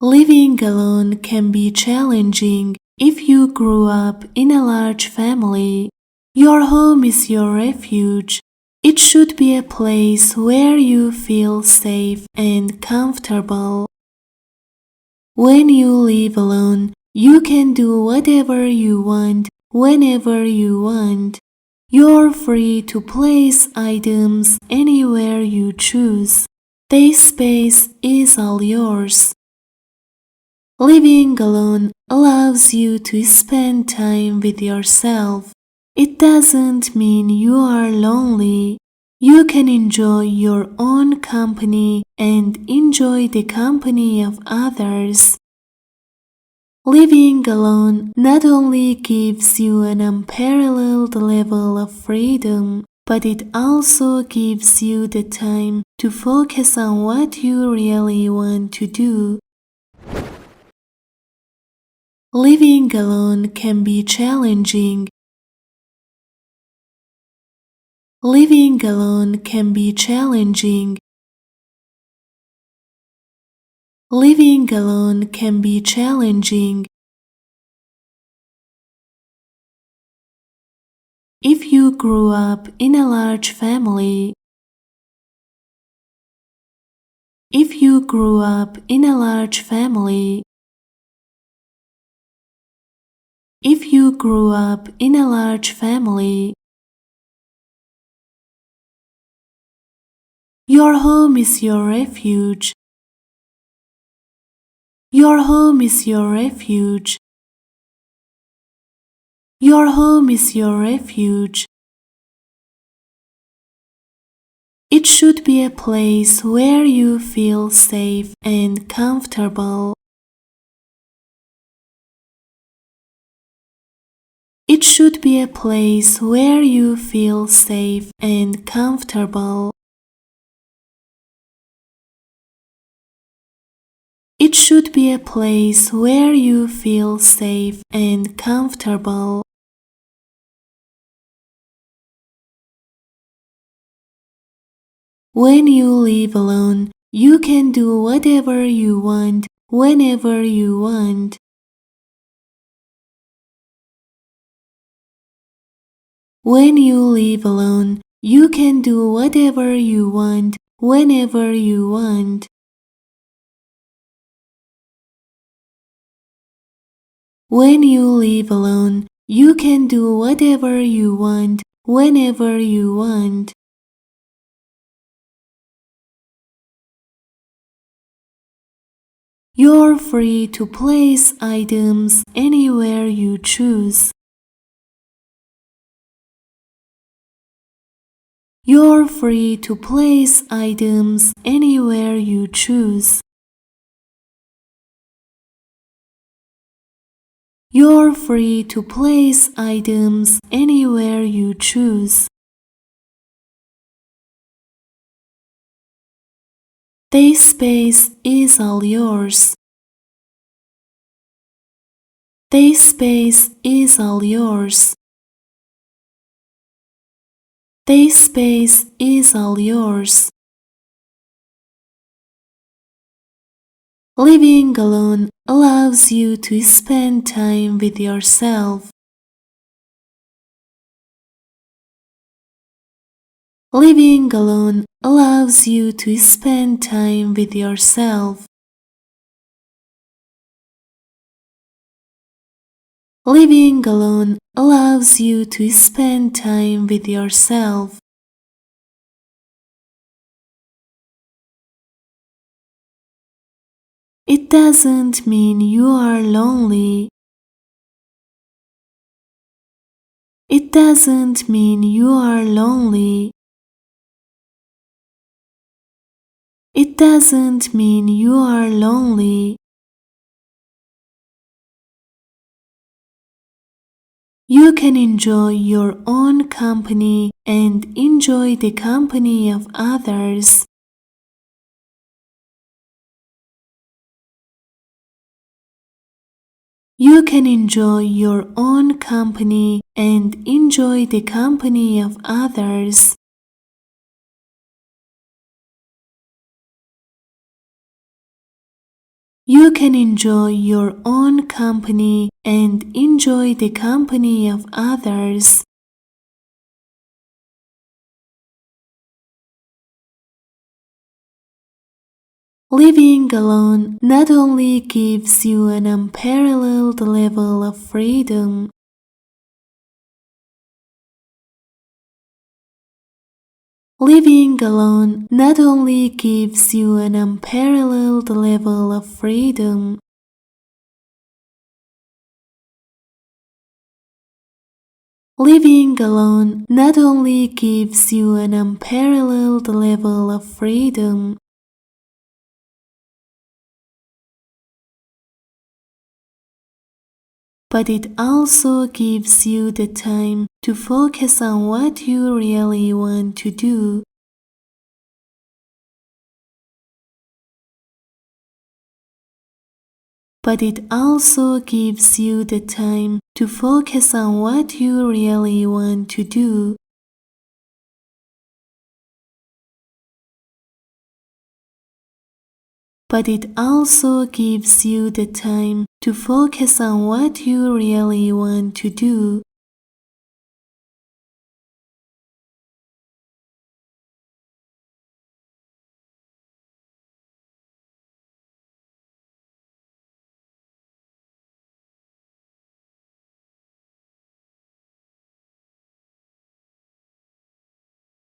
Living alone can be challenging if you grew up in a large family. Your home is your refuge. It should be a place where you feel safe and comfortable. When you live alone, you can do whatever you want, whenever you want. You're free to place items anywhere you choose. The space is all yours. Living alone allows you to spend time with yourself. It doesn't mean you are lonely. You can enjoy your own company and enjoy the company of others. Living alone not only gives you an unparalleled level of freedom, but it also gives you the time to focus on what you really want to do. Living alone can be challenging. Living alone can be challenging. Living alone can be challenging. If you grew up in a large family. If you grew up in a large family. If you grew up in a large family. Your home is your refuge. Your home is your refuge. Your home is your refuge. It should be a place where you feel safe and comfortable. It should be a place where you feel safe and comfortable. It should be a place where you feel safe and comfortable. When you live alone, you can do whatever you want, whenever you want. When you live alone, you can do whatever you want, whenever you want. When you live alone, you can do whatever you want, whenever you want. You're free to place items anywhere you choose. You're free to place items anywhere you choose. You're free to place items anywhere you choose. The space is all yours. The space is all yours. The space is all yours. Living alone allows you to spend time with yourself. Living alone allows you to spend time with yourself. Living alone allows you to spend time with yourself. It doesn't mean you are lonely. It doesn't mean you are lonely. It doesn't mean you are lonely. You can enjoy your own company and enjoy the company of others. You can enjoy your own company and enjoy the company of others. You can enjoy your own company and enjoy the company of others. Living alone not only gives you an unparalleled level of freedom, living alone not only gives you an unparalleled level of freedom, living alone not only gives you an unparalleled level of freedom, but it also gives you the time to focus on what you really want to do. But it also gives you the time to focus on what you really want to do. But it also gives you the time to focus on what you really want to do.